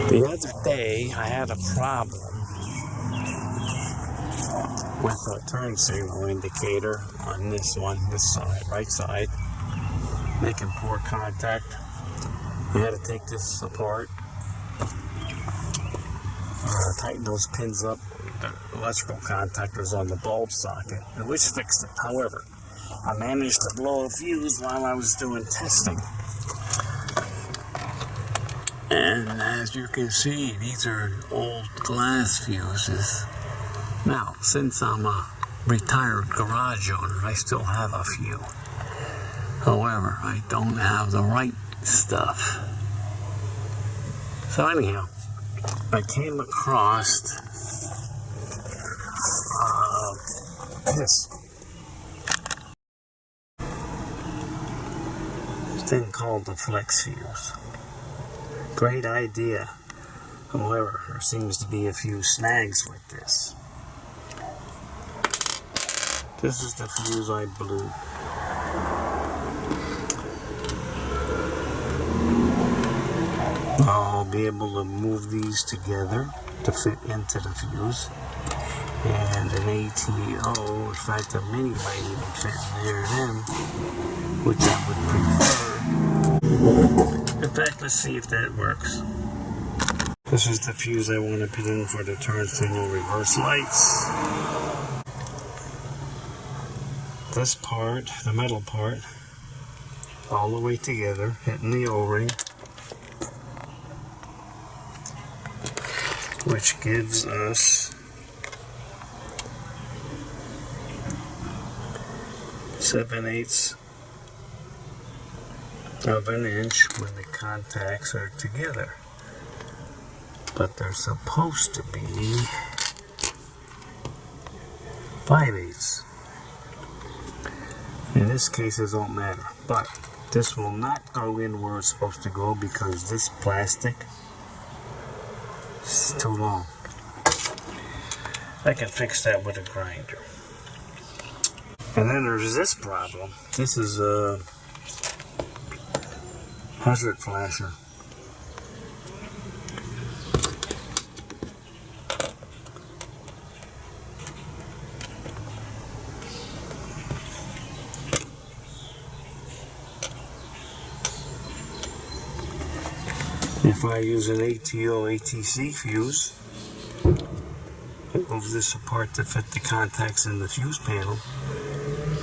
The other day, I had a problem with a turn signal indicator on this side, right side, making poor contact. You had to take this apart, tighten those pins up, the electrical contactors on the bulb socket, which fixed it. However, I managed to blow a fuse while I was doing testing. And as you can see, these are old glass fuses. Now, since I'm a retired garage owner, I still have a few. However, I don't have the right stuff. So anyhow, I came across this thing called the FlexFuse. Great idea. However, there seems to be a few snags with this. This is the fuse I blew. I'll be able to move these together to fit into the fuse. And an ATO, in fact a mini might even fit near them, which I would prefer. In fact, let's see if that works. This is the fuse I want to put in for the turn signal reverse lights. This part, the metal part, all the way together, hitting the O-ring, which gives us 7/8 of an inch when the contacts are together. But they're supposed to be 5/8. In this case, it don't matter. But this will not go in where it's supposed to go because this plastic is too long. I can fix that with a grinder. And then there's this problem. This is a hazard flasher. If I use an ATO ATC fuse, I move this apart to fit the contacts in the fuse panel,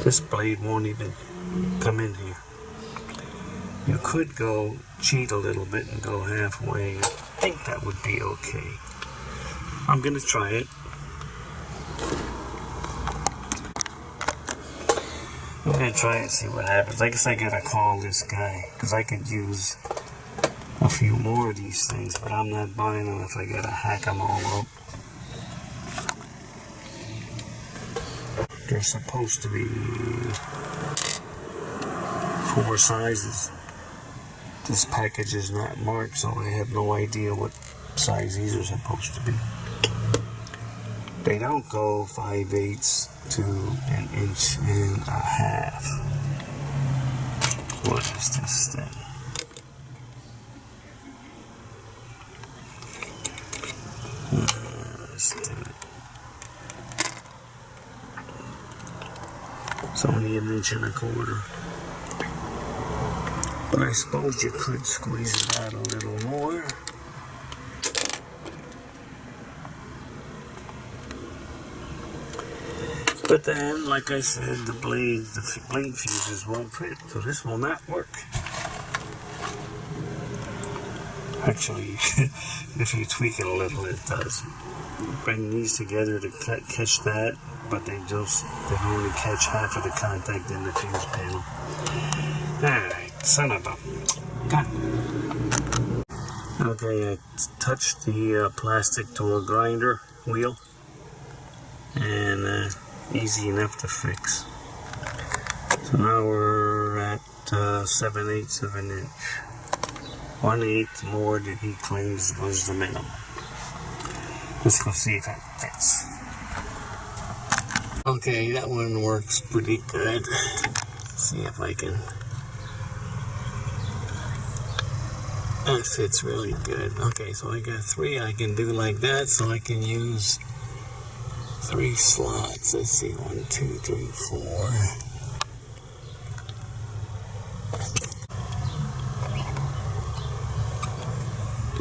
this blade won't even come in here. You could go cheat a little bit and go halfway. I think that would be okay. I'm going to try it. I'm going to try it and see what happens. I guess I got to call this guy because I could use a few more of these things, but I'm not buying them if I got to hack them all up. They're supposed to be 4 sizes. This package is not marked, so I have no idea what size these are supposed to be. They don't go 5/8 to 1.5 inches. What is this thing? Let's do it. It's only 1.25 inches. But I suppose you could squeeze it out a little more. But then, like I said, the blade fuses won't fit, so this will not work. Actually, if you tweak it a little, it does. Bring these together to catch that, but they only catch half of the contact in the fuse panel. Alright, son of a gun. Okay, I touched the plastic to a grinder wheel, and easy enough to fix. So now we're at 7/8 of an inch. 1/8 more than he claims was the minimum. Let's go see if that fits. Okay, that one works pretty good. Let's see if I can That fits really good. Okay, so I got 3 I can do like that, so I can use 3 slots. Let's see, 1, 2, 3, 4.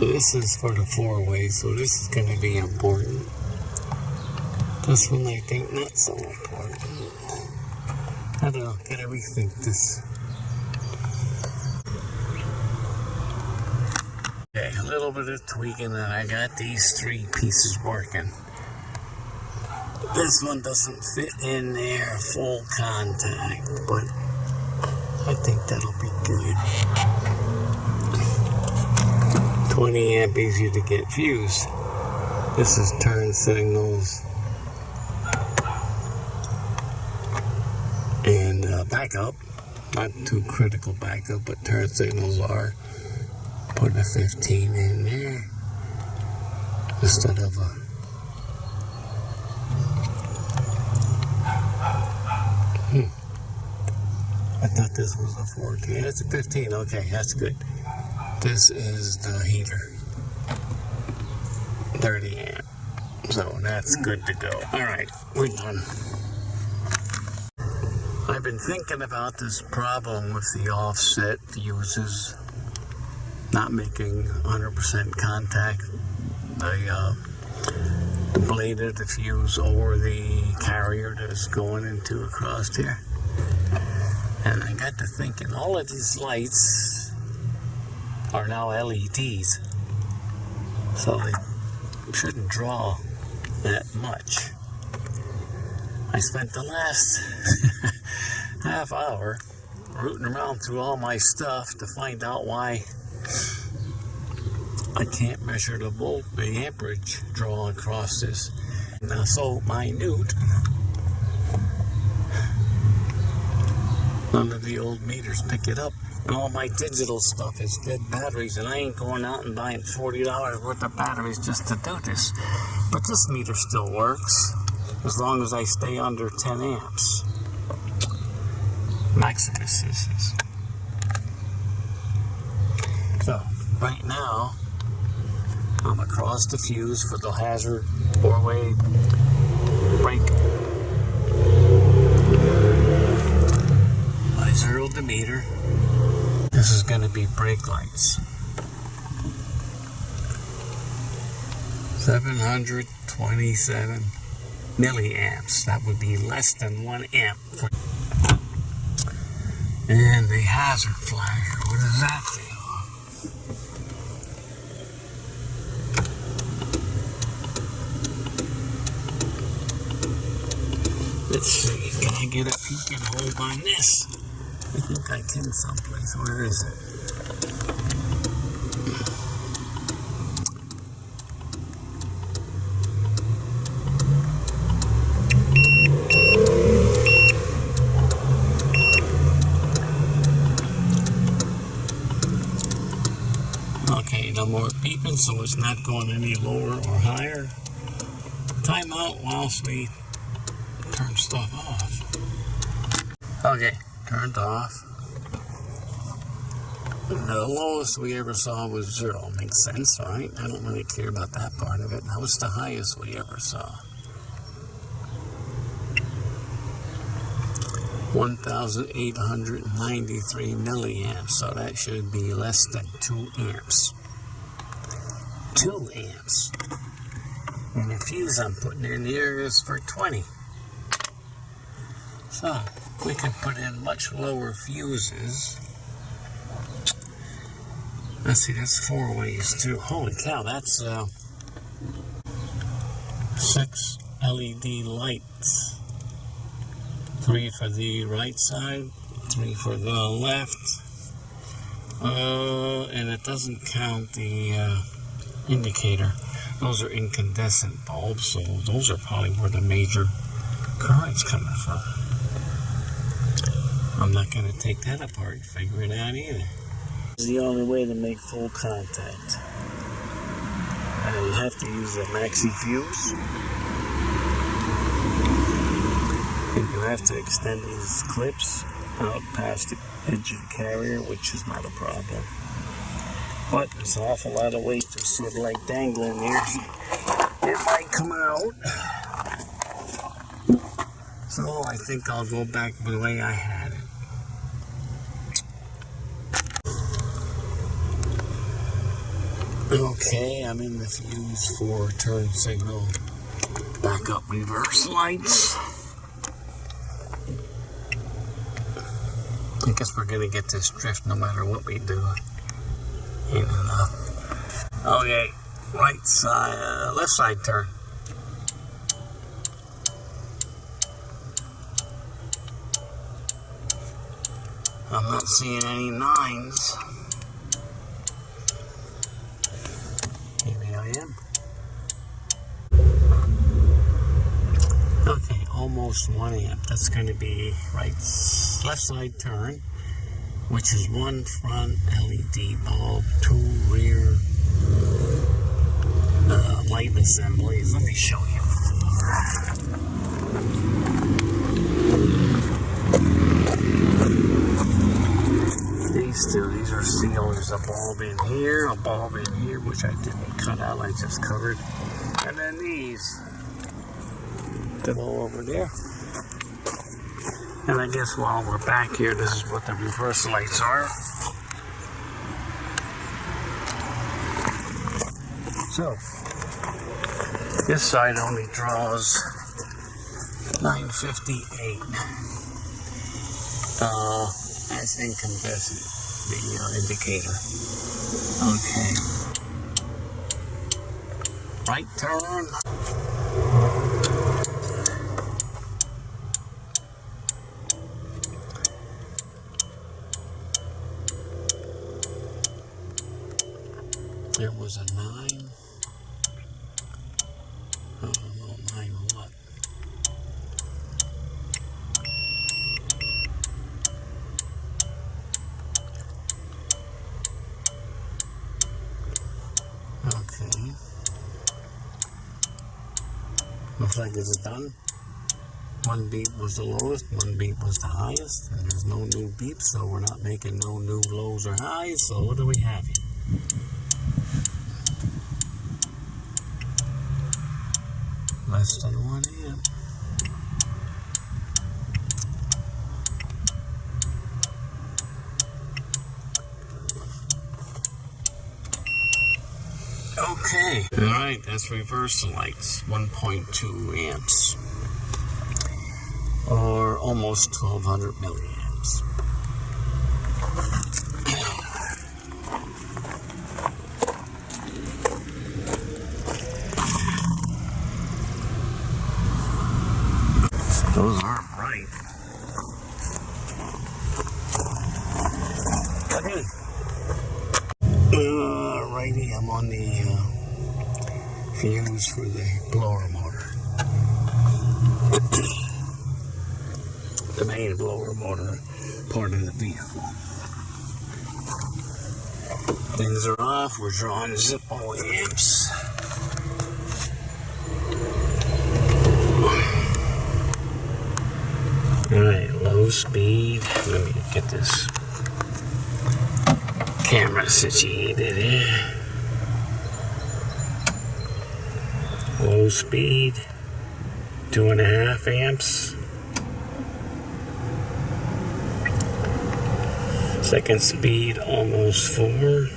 This is for the 4-way, so this is going to be important. This one I think not so important. I don't know, gotta rethink this. Okay, a little bit of tweaking, and I got these 3 pieces working. This one doesn't fit in there full contact, but I think that'll be good. 20 amp, easy to get fuse. This is turn signals and backup. Not too critical backup, but turn signals are. Put a 15 in there instead of a I thought this was a 14. It's a 15. Okay, that's good. This is the heater. 30 amp. So that's good to go. Alright, we're done. I've been thinking about this problem with the offset fuses not making 100% contact. The blade of the fuse or the carrier that's going into a crosshair. And I got to thinking, all of these lights are now LEDs, so they shouldn't draw that much. I spent the last half hour rooting around through all my stuff to find out why I can't measure the amperage draw across this. Now, so minute. None of the old meters pick it up. And all my digital stuff is dead batteries, and I ain't going out and buying $40 worth of batteries just to do this. But this meter still works, as long as I stay under 10 amps. Maximus this is. So, right now, I'm across the fuse for the hazard 4-way brake. I zeroed the meter. This is going to be brake lights. 727 milliamps. That would be less than 1 amp. And the hazard flasher, what does that do? Let's see, can I get a peek and hold on this? I think I can someplace. Where is it? Okay, no more beeping, so it's not going any lower or higher. Time out whilst we turn stuff off. Okay, turned off. The lowest we ever saw was 0. Makes sense, right? I don't really care about that part of it. That was the highest we ever saw. 1,893 milliamps, so that should be less than 2 amps. 2 amps. And the fuse I'm putting in here is for 20. So, we can put in much lower fuses. Let's see, that's 4 ways too. Holy cow, that's 6 LED lights. 3 for the right side, 3 for the left. And it doesn't count the indicator. Those are incandescent bulbs, so those are probably where the major current's coming from. I'm not going to take that apart and figure it out either. This is the only way to make full contact. And you have to use a maxi fuse. And you have to extend these clips out past the edge of the carrier, which is not a problem. but it's an awful lot of weight. Just sort of like dangling there. It might come out. So I think I'll go back the way I had it. Okay, I'm in the fuse for turn signal, backup reverse lights. I guess we're gonna get this drift no matter what we do. Ain't enough. Okay, right side, left side turn. I'm not seeing any 9s. Maybe I am. Okay, almost 1 amp. That's going to be left side turn, which is 1 front LED bulb, 2 rear light assemblies. Let me show you. These are sealed. There's a bulb in here, a bulb in here, which I didn't cut out, I just covered. And then these to go over there. And I guess while we're back here, this is what the reverse lights are. So, this side only draws 958. That's incandescent, the indicator. Okay. Right turn. There was a 9. I don't know, 9 what? Okay. Looks like it's done. 1 beep was the lowest, 1 beep was the highest, and there's no new beeps, so we're not making no new lows or highs. So what do we have here? Less than 1 amp. Okay. Alright, that's reverse lights. 1.2 amps. Or almost 1200 milliamps. Those are bright. Okay. Alrighty, I'm on the fuse for the blower motor. The main blower motor part of the vehicle. Things are off. We're drawing Zippo amps. Alright, low speed. Let me get this camera situated here. Low speed, 2.5 amps. Second speed, almost 4.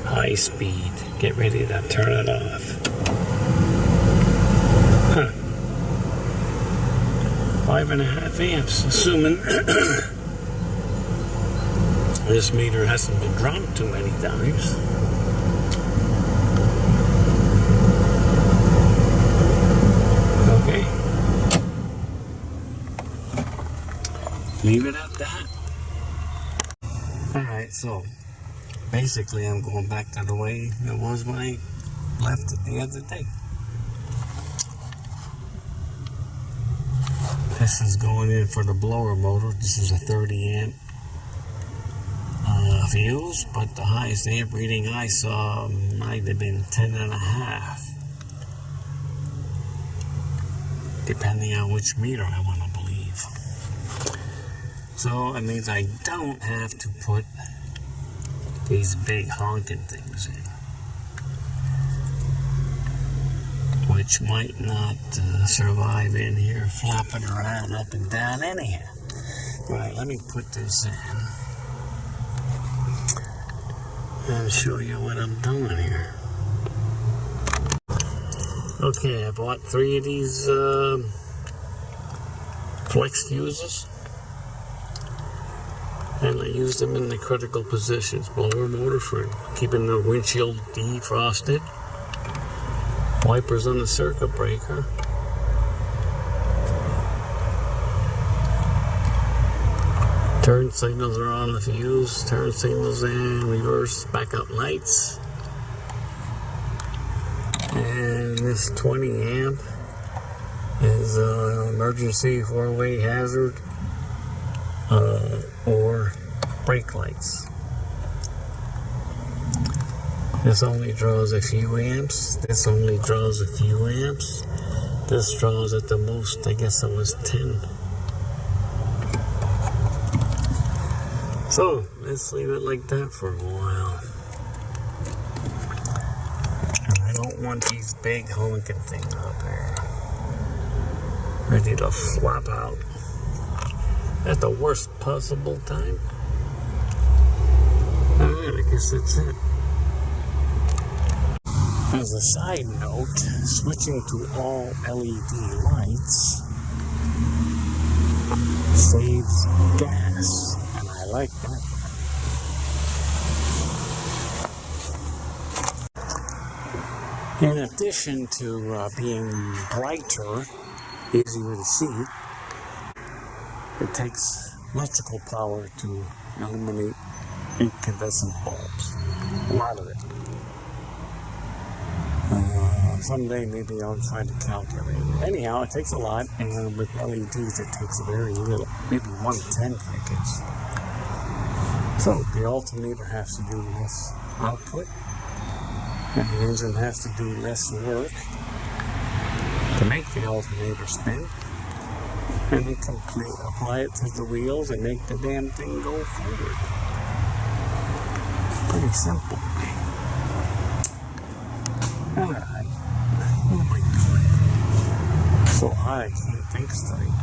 High speed, get ready to turn it off. 5.5 amps, assuming this meter hasn't been dropped too many times. Okay. Leave it at that. Alright, so basically I'm going back to the way it was when I left it the other day. This is going in for the blower motor. This is a 30 amp fuse, but the highest amp reading I saw might have been 10.5, depending on which meter I want to believe. So it means I don't have to put these big honking things in, which might not survive in here flopping around up and down anyhow. Right, let me put this in and show you what I'm doing here. Okay, I bought 3 of these FlexFuses, and I used them in the critical positions. Blower motor for keeping the windshield defrosted, wipers on the circuit breaker, turn signals are on the fuse, turn signals in, reverse backup lights, and this 20 amp is emergency 4-way hazard or brake lights. This only draws a few amps. This only draws a few amps. This draws at the most, I guess it was 10. So let's leave it like that for a while. And I don't want these big honking things up here, ready to flop out at the worst possible time. Alright, I guess that's it. As a side note, switching to all LED lights saves gas, and I like that. In addition to being brighter, easier to see, it takes electrical power to illuminate incandescent bulbs. A lot of it. Someday maybe I'll try to calculate it. Anyhow, it takes a lot, and with LEDs it takes very little, maybe 1/10, I guess. So the alternator has to do less output, and the engine has to do less work to make the alternator spin, and it can apply it to the wheels and make the damn thing go forward. Pretty simple. Alright. Oh my God. So I can't think straight.